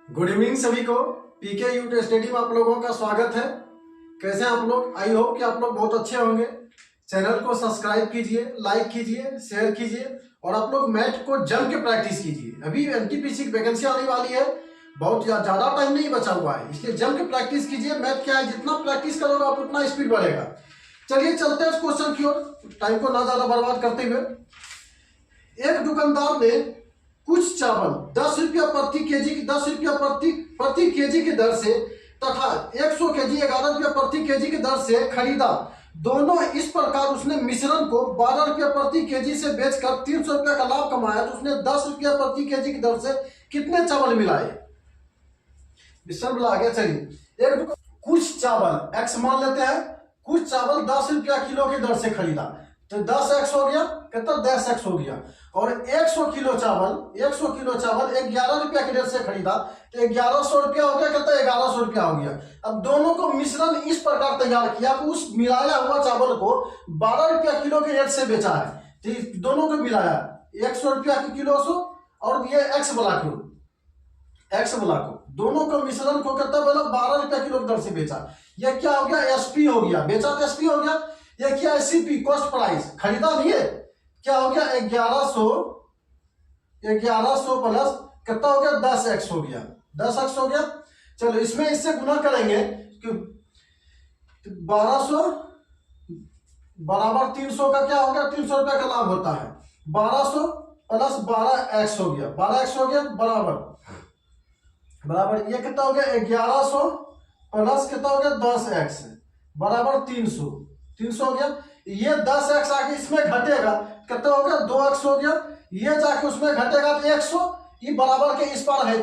Good evening सभी को। पीके यूट study में आप लोगों का स्वागत है। कैसे हैं आप लोग? आई होप कि आप लोग बहुत अच्छे होंगे। चैनल को सब्सक्राइब कीजिए, लाइक कीजिए, शेयर कीजिए और आप लोग मैथ को जम के प्रैक्टिस कीजिए। अभी एनटीपीसी की वैकेंसी आने वाली है, बहुत ज़्यादा टाइम नहीं बचा हुआ है, इसलिए जम के प्रैक्टिस कीजिए। मैथ क्या है, जितना प्रैक्टिस करोगे आप उतना स्पीड बढ़ेगा। चलिए चलते हैं इस क्वेश्चन की ओर, टाइम को ना ज़्यादा बर्बाद करते हुए। एक दुकानदार ने कुछ चावल 10 रुपया प्रति केजी की 10 रुपया प्रति केजी की दर से तथा 100 केजी 11 रुपया प्रति केजी की दर से खरीदा। दोनों इस प्रकार उसने मिश्रण को 12 रुपया प्रति केजी से बेचकर 300 रुपया का लाभ कमाया, तो उसने 10 रुपया प्रति केजी की दर से कितने चावल मिलाए? मिश्रण मिला गया। चलिए एक कुछ चावल एक्स मान लेते हैं, कुछ चावल 10 रुपया किलो की दर से खरीदा, तो 10 एक्स हो गया, कितना 10 एक्स हो गया। और 100 किलो चावल 11 रुपया की दर से खरीदा, तो 1100 रुपया हो गया, कितना 1100 रुपया हो गया। अब दोनों को मिश्रण इस प्रकार तैयार किया कि उस मिलाया हुआ चावल को 12 रुपया किलो के रेट से बेचा है। तो दोनों को मिलाया 100 रुपया की किलो सो, और ये एक्स वाला को दोनों को मिश्रण को कितना बोला 12 रुपया किलो की दर से बेचा। ये क्या हो गया? एसपी हो गया, बेचा तो एसपी हो गया। ये क्या है? सीपी, कॉस्ट प्राइस, खरीदा नहीं है। क्या हो गया? 1100 प्लस कितना हो गया? 10 एक्स हो गया, 10 एक्स हो गया। चलो इसमें इससे गुना करेंगे कि 1200 बराबर 300 का क्या हो गया? 300 रुपया का लाभ होता है। 1200 प्लस 12 एक्स हो गया, 12 एक्स हो गया बराबर ये कितना हो गया? 1100 प्लस कितना हो गया? 10 एक्स बराबर 300 हो गया। ये 10 एक्स आके इसमें घटेगा, कितना हो गया? 2 एक्स हो गया। ये जाके उसमें घटेगा तो 100, ये बराबर के इस पार है,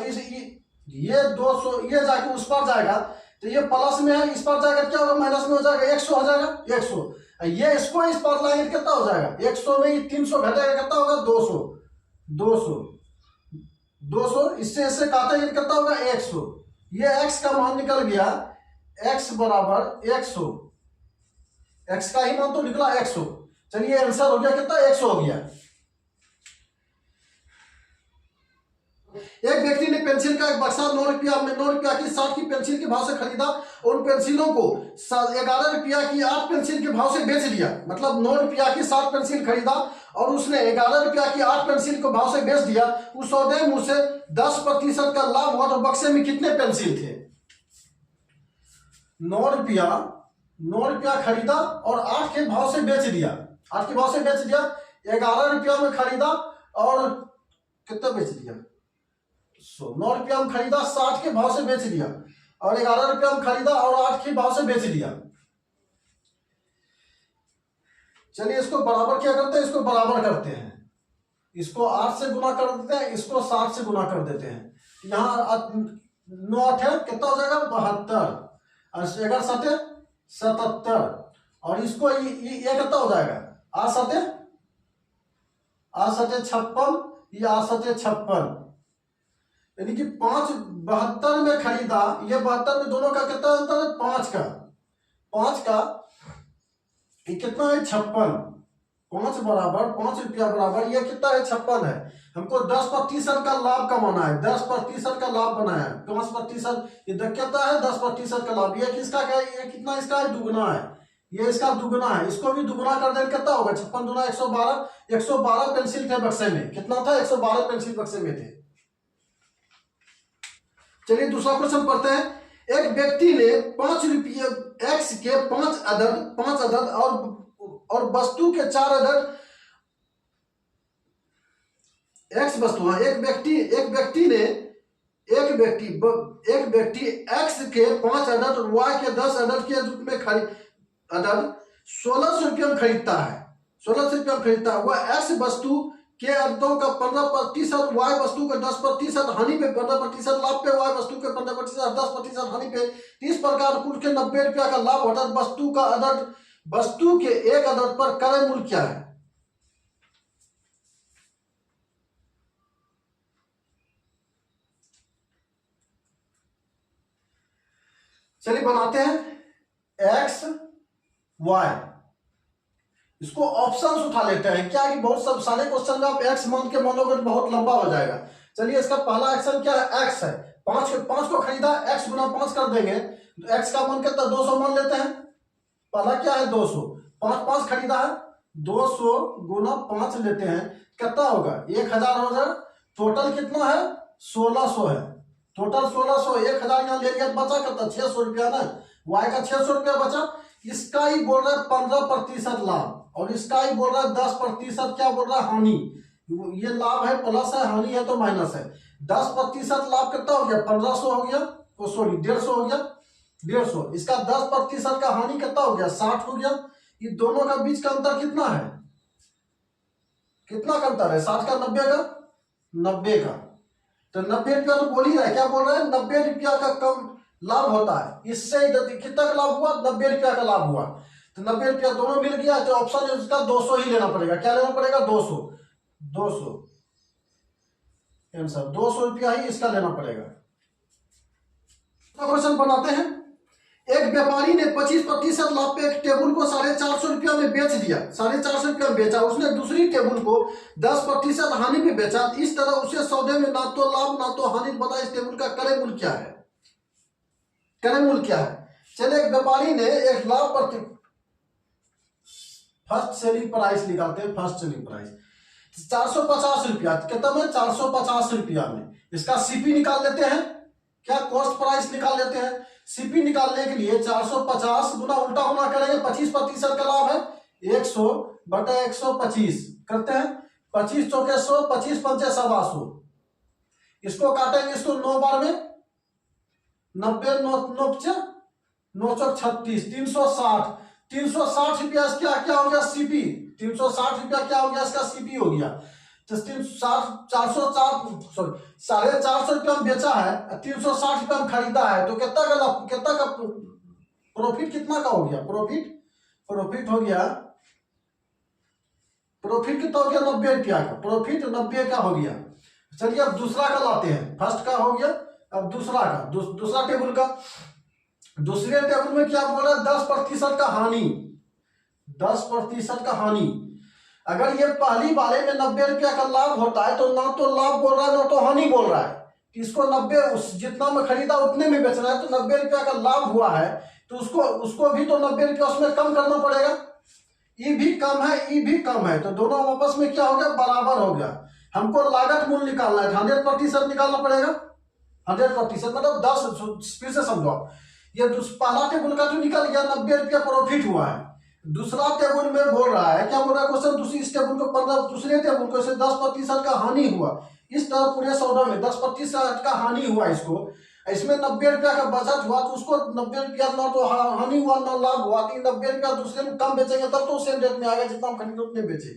ये 200, ये जाके उस पार जाएगा, तो ये प्लस में है, इस पार जाएगा क्या होगा? माइनस में हो जाएगा, 100 हो जाएगा, 100। ये इसको इस पार लाएंगे कितना हो जाएगा? 100 में ये 300 घटेगा, कितना होगा? 200 इससे इससे काटेंगे कितना होगा? 100। ये x का मान निकल गया, x बराबर 100, x का ही मान तो निकला 100। चलिए आंसर हो गया कितना? 100 हो गया। एक व्यक्ति ने पेंसिल का एक बक्सा 9 रुपया की 60 की पेंसिल के भाव से खरीदा, उन पेंसिलों को 11 रुपया की 8 पेंसिल के भाव से बेच दिया। मतलब 9 रुपया की 60 पेंसिल खरीदा और उसने 11 रुपया की 8 पेंसिल को भाव से बेच दिया। उस सौदे में उसे 10% का लाभ हुआ, तो बक्से में कितने पेंसिल थे? 9 रुपया खरीदा और 8 के भाव से बेच दिया, 8 के भाव से बेच दिया। 11 रुपया में खरीदा और कितना बेच दिया? 9 रुपया में खरीदा, 60 के भाव से बेच दिया, और 11 रुपया में खरीदा और 8 के भाव से बेच दिया। चलिए इसको बराबर क्या करते हैं? इसको बराबर करते हैं, इसको 8 से गुना कर देते हैं, इसको 60 से गुना कर देते हैं। यहाँ 9 8 है, कितना हो जाएगा? 72, और 11 7 77, और इसको ये कितना हो जाएगा? 8 7 56, ये 8 7 56, यानी कि 5 72 में खरीदा। ये 72 में दोनों का कितना अंतर है? 5 का ये कितना है? 56। 5 बराबर 5 रुपया बराबर ये कितना है? 56 है। हमको 10% का लाभ कमाना है, 10% का लाभ बनाया है। 5% ये कितना है? 10% का लाभ। ये किसका क्या है? ये कितना इसका है? दुगना है, ये इसका दुगना है। इसको भी दुगना कर देंगे, कितना होगा? 56 दूना 112, 112 पेंसिल थे बक्से में। कितना था? 112 पेंसिल बक्से में थे। चलिए दूसरा क्वेश्चन पढ़ते हैं। एक व्यक्ति ने 5 रुपये एक्स के 5 अदद और वस्तु के 4 अदद एक्स वस्तु है। एक व्यक्ति एक्स के 5 अदद और वाई के 10 अदद के रूप में अदद 1600 रुपये में खरीदता है। 1600 रुपये में खरीदता है। वह एक्स वस्तु के अददों का 15%, वाई वस्तु का 10% हानि पे, 15% लाभ पे, वाई वस्तु के 15%, 10% हानि पे, 30 प्रकार कुल के 90 रुपया का लाभ होता है। वस्तु के एक अदद पर क्रय मूल्य क्या है? चलिए बनाते हैं एक्स वाई, इसको ऑप्शंस उठा लेते हैं। क्या कि बहुत सब सारे क्वेश्चन में आप एक्स मान के मानोगे तो बहुत लंबा हो जाएगा। चलिए इसका पहला एक्शन क्या है? एक्स है, पांच पांच को खरीदा, x गुना 5 कर देंगे तो x का मान कितना 200 मान लेते हैं। पहला क्या है 200, 5 खरीदा है, 200 गुना 5 लेते हैं, कितना होगा 1000 हो जाए। टोटल कितना है 1600 है, टोटल 1600। 1000 यहाँ ले लिया बचा कितना 600 रुपया ना, y का 600 रुपया बचा। इसका ही बोल रहा है 15% लाभ, और इसका ही बोल रहा है 10% क्या बोल रहा है हानि। ये लाभ है प्लस है, हानि है तो माइनस है। 10% लाभ कितना हो गया 1500 हो गया, तो सॉरी 150 हो गया, 150। इसका 10% का हानि कितना हो गया 60 हो गया। ये दोनों का बीच का अंतर कितना है, कितना का अंतर है 60 का 90 का, 90 का। तो 90 रुपया तो बोल ही रहा है, क्या बोल रहा है 90 रुपया का कम लाभ होता है। इससे कितना का लाभ हुआ 90 रुपया का लाभ हुआ। तो 90 रुपया दोनों मिल गया, तो ऑप्शन इसका 200 ही लेना पड़ेगा। क्या लेना पड़ेगा 200, 200 आंसर 200 रुपया ही इसका लेना पड़ेगा। क्वेश्चन बनाते हैं। एक व्यापारी ने 25% लाभ पे एक टेबल को 450 रुपया में बेच दिया, 450 रुपया में बेचा। उसने दूसरी टेबल को 10% हानि में बेचा। इस तरह उसे सौदे में ना तो लाभ ना तो हानि बता, इस टेबल का क्रय मूल्य क्या है, क्रय मूल्य क्या है। चलिए एक व्यापारी ने एक लाभ प्रति फर्स्ट सेलिंग प्राइस निकालते हैं, फर्स्ट सेलिंग प्राइस 450 रुपया, कितना में 450 रुपया में। इसका सीपी निकाल लेते हैं, क्या कॉस्ट प्राइस निकाल लेते हैं। सीपी निकालने के लिए 450 गुना उल्टा गुना करेंगे, 25% का लाभ है 100 बटा 125 करते हैं, 25 चौके 100, 25 पंचे 125। इसको काटेंगे, इसको 9 बार में 90 9 चौक 36, 360। 360 रुपया क्या क्या हो गया सीपी, 360 रुपया क्या हो गया इसका सीपी हो गया। तो 450 रुपया में बेचा है, 360 रुपया में खरीदा है, तो कितना का प्रॉफिट कितना का हो गया, प्रॉफिट हो गया, प्रॉफिट कितना हो गया 90 रुपया का, प्रॉफिट 90 का हो गया। चलिए अब दूसरा का लाते हैं, फर्स्ट का हो गया, अब दूसरा का, दूसरा टेबल का। दूसरे टेबल में क्या बोल रहा है 10% का हानि, 10% का हानि। अगर ये पहली वाले में 90 रुपया का लाभ होता है, तो ना तो लाभ बोल रहा है ना तो हानि बोल रहा है। इसको 90 जितना में खरीदा उतने में बेचना है, तो 90 रुपया का लाभ हुआ है, तो उसको भी तो 90 रुपया उसमें कम करना पड़ेगा। ई भी कम है, ई भी कम है, तो दोनों आपस में क्या हो गया बराबर हो गया। हमको लागत मूल्य निकालना है, 100% निकालना पड़ेगा। 100% मतलब 10, फिर से समझो, ये पहला टेबल का जो निकल गया 90 रुपया प्रॉफिट हुआ है। दूसरा टेबल में बोल रहा है, क्या बोल रहा है क्वेश्चन, इस टेबल को 15, दूसरे टेबल को 10% का हानि हुआ। इस तरह पूरे सौदा में 10% का हानि हुआ इसको, इसमें 90 रुपया का बचत हुआ, तो उसको 90 रुपया ना तो हानि हुआ ना लाभ हुआ, तो 90 रुपया दूसरे में कम बेचेंगे तब तो सेम रेट में आएगा जितना हम खरीदे उतने बेचे।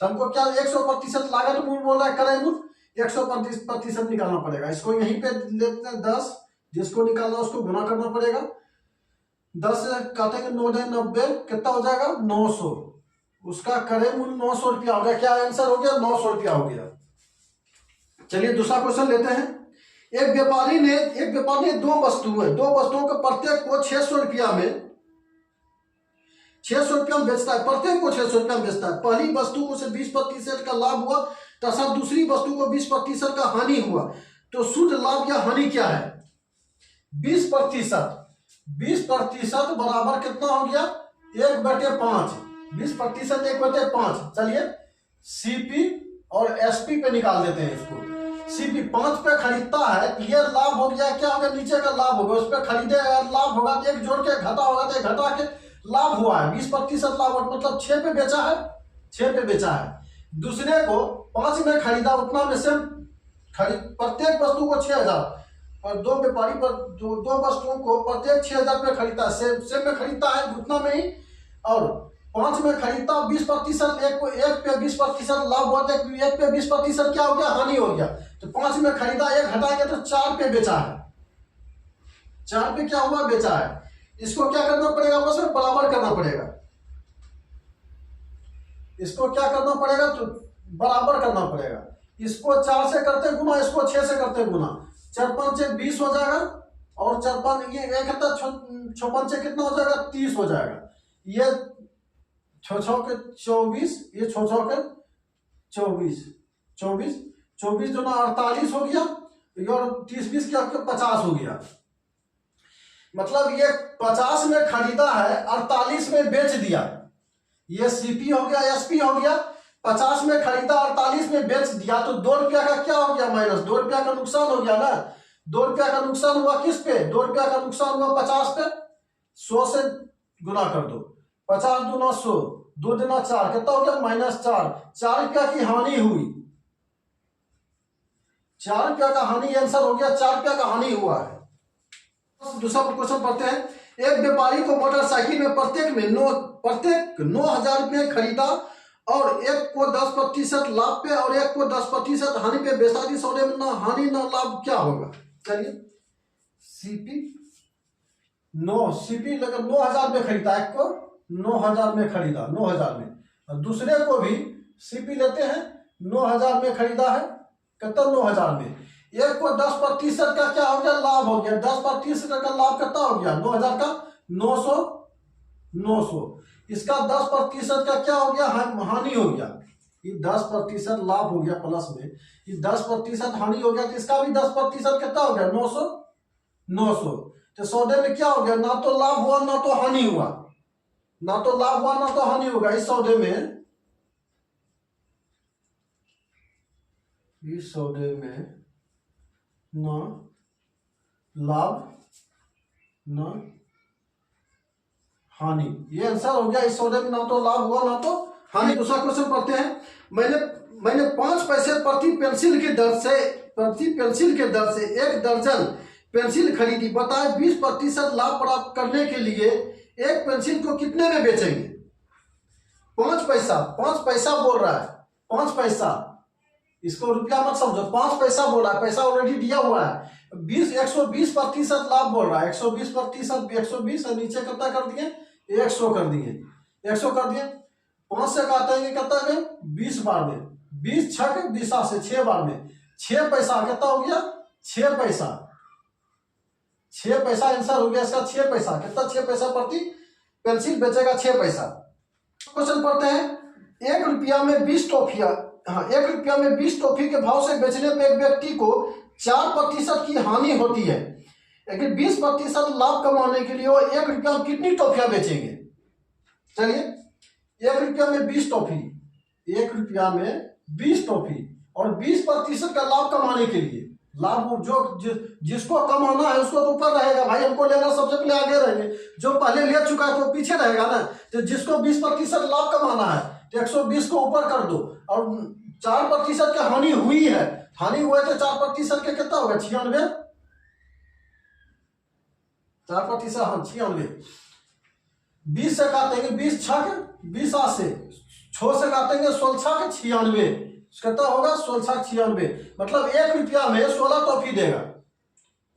तो हमको क्या 100% लागत मूल्य बोल रहा है, क्रय मूल्य 100% निकालना पड़ेगा। इसको यहीं पे लेते हैं 10, जिसको निकालना उसको गुना करना पड़ेगा। 10 काटेंगे 9 90, कितना हो जाएगा 900। उसका क्रय मूल्य 900 रुपया हो गया। क्या आंसर हो गया 900 रुपया हो गया। चलिए दूसरा क्वेश्चन लेते हैं। एक व्यापारी ने दो वस्तुओं को प्रत्येक को 600 रुपया में, 600 रुपया में बेचता है, प्रत्येक को 600 रुपया में बेचता है। पहली वस्तु को से 20% का लाभ हुआ तथा दूसरी वस्तु को 20% का हानि हुआ, तो शुद्ध लाभ या हानि क्या है। 20% बराबर कितना हो गया 1/5, 20% 1/5। चलिए सीपी और एसपी पे निकाल देते हैं इसको। सीपी 5 पे खरीदता है, ये लाभ हो गया, क्या होगा नीचे का लाभ होगा, उस पर खरीदे लाभ होगा, एक जोड़ के घटा होगा, तो घटा के लाभ हुआ है 20% लाभ, मतलब 6 पे बेचा है, 6 पे बेचा है। दूसरे को 5 में खरीदा, उतना में से प्रत्येक वस्तु को 6000, और दो व्यापारी पर दो वस्तुओं को प्रत्येक 6000 पे खरीदता है, सेम में खरीदता है उतना में ही, और 5 में खरीदता 20%, एक पे 20% लाभ हुआ, एक पे 20% क्या हो गया हानि हो गया। तो 5 में खरीदा, एक हटाएंगे तो 4 पे बेचा है, 4 पे क्या हुआ बेचा है। इसको क्या करना पड़ेगा उसमें बराबर करना पड़ेगा, इसको क्या करना पड़ेगा तो बराबर करना पड़ेगा। इसको 4 से करते गुना, इसको 6 से करते गुना, 4 5 20 हो जाएगा, और 4 5 ये एक 6 5 कितना हो जाएगा 30 हो जाएगा। ये 6 6 के 24, ये 6 6 के 24 24 24 जो ना 48 हो गया। और 30-20 क्या 50 हो गया। मतलब ये 50 में खरीदा है, 48 में बेच दिया। ये सीपी हो गया, एसपी हो गया। 50 में खरीदा, 48 में बेच दिया, तो 2 रुपया का क्या हो गया माइनस, 2 रुपया का नुकसान हो गया ना। 2 रुपया का नुकसान हुआ किस पे, 2 रुपया का नुकसान हुआ 50 पे। 100 से गुना कर दो, 50 दूना 100, 2 दूना 4, कितना हो गया -4। 4 रुपया की हानि हुई, 4 रुपया का हानि आंसर हो गया, 4 रुपया का हानि हुआ है। दूसरा क्वेश्चन पढ़ते हैं। एक व्यापारी को मोटरसाइकिल में प्रत्येक 9,000 रुपये खरीदा और एक को 10% लाभ पे और एक को 10% हानि पे बेचा दी। सौदे में ना हानि ना लाभ क्या होगा। चलिए सीपी लगा 9,000 में खरीदा, एक को 9,000 में खरीदा, 9,000 में, और दूसरे को भी सीपी लेते हैं 9,000 में खरीदा है, कितना 9,000 में। एक को 10% का क्या हो गया, लाभ हो गया। 10% का लाभ कितना हो गया, 9,000 का 900। इसका 10% का क्या हो गया, हानि हो गया। ये 10% लाभ हो गया प्लस में, ये 10% हानि हो गया, तो इसका भी 10% कितना हो गया, 900। तो सौदे में क्या हो गया, ना तो लाभ हुआ ना तो हानि हुआ, ना तो लाभ हुआ ना तो हानि होगा। इस सौदे में ना लाभ ना हानि, ये आंसर हो गया। इस सौदे में ना तो लाभ हुआ ना तो हानि। दूसरा क्वेश्चन पढ़ते हैं। मैंने 5 पैसे प्रति पेंसिल के दर से 1 दर्जन पेंसिल खरीदी। बताए 20% लाभ प्राप्त करने के लिए एक पेंसिल को कितने में बेचेंगे। 5 पैसा बोल रहा है, 5 पैसा, इसको रुपया मत समझो, 5 पैसा बोल रहा है, पैसा ऑलरेडी दिया हुआ है। 120% लाभ बोल रहा है, 120%, 120 और नीचे कितना कर दिए, 100 कर दिए, 100 कर दिए। 5 से काटेंगे कितना में, 20 बार में, 20 छक 20 से 6 बार में, 6 पैसा कितना हो गया, 6 पैसा, 6 पैसा आंसर हो गया इसका। 6 पैसा कितना, 6 पैसा प्रति पेंसिल बेचेगा, 6 पैसा। क्वेश्चन पढ़ते हैं। 1 रुपया में 20 टॉफियां, 1 रुपया में 20 टॉफी के भाव से बेचने पर एक व्यक्ति को 4% की हानि होती है, लेकिन 20% लाभ कमाने के लिए वो 1 रुपया में कितनी टॉफियां बेचेंगे। चलिए 1 रुपया में 20 टॉफी, 1 रुपया में 20 टॉफी और 20% का लाभ कमाने के लिए, लाभ जिसको कमाना है उसको तो ऊपर रहेगा भाई, हमको लेना सबसे पहले आगे रहेंगे। जो पहले ले चुका है तो पीछे रहेगा ना। तो जिसको 20% लाभ कमाना है तो 120 को ऊपर कर दो, और 4% की हानि हुई है, हानि हुआ तो 4% के कितना होगा, 96। 4%, हाँ 96। 20 से काटेंगे 20 छक 20 से, 6 से काटेंगे 16 छक 96, कितना होगा 16 छक 96। मतलब 1 रुपया में 16 टॉफी देगा,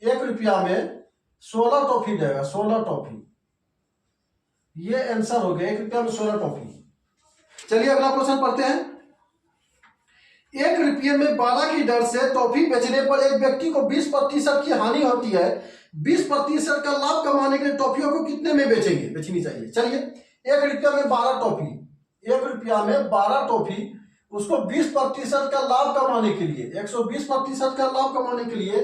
1 रुपया में 16 टॉफी देगा, 16 टॉफी। ये आंसर हो गया, 1 रुपया में 16 टॉफी। चलिए अगला क्वेश्चन पढ़ते हैं। 1 रुपये में 12 की दर से टॉफी बेचने पर एक व्यक्ति को 20% की हानि होती है। 20% का लाभ कमाने के लिए टॉफियों को कितने में बेचनी चाहिए। चलिए 1 रुपया में 12 टॉफी, 1 रुपया में 12 टॉफी, उसको 20% का लाभ कमाने के लिए, 120% का लाभ कमाने के लिए,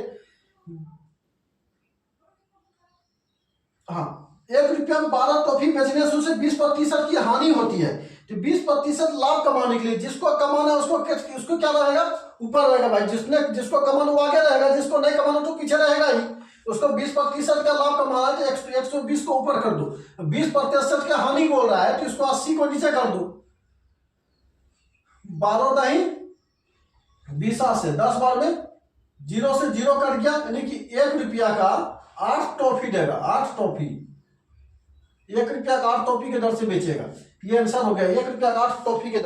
हाँ 1 रुपया में 12 टॉफी बेचने से उसे 20% की हानि होती है। तो 20% लाभ कमाने के लिए जिसको कमाना है उसको क्या रहेगा, ऊपर रहेगा भाई। जिसको कमाना वो आगे रहेगा, जिसको नहीं कमाना तो पीछे रहेगा ही। उसको 20% का लाभ कमाना है तो 120 को ऊपर कर दो। 20% की हानि बोल रहा है तो इसको 80 को नीचे कर दो। 12 नहीं 20 से 10 बार में 0 से 0 कट गया, यानी कि 1 रुपया का 8 टॉफी देगा, 8 टॉफी। 1 रुपया का 8 टॉफी के दर से बेचेगा। ये आंसर हो गया, 1 रुपया का 8 टॉफी के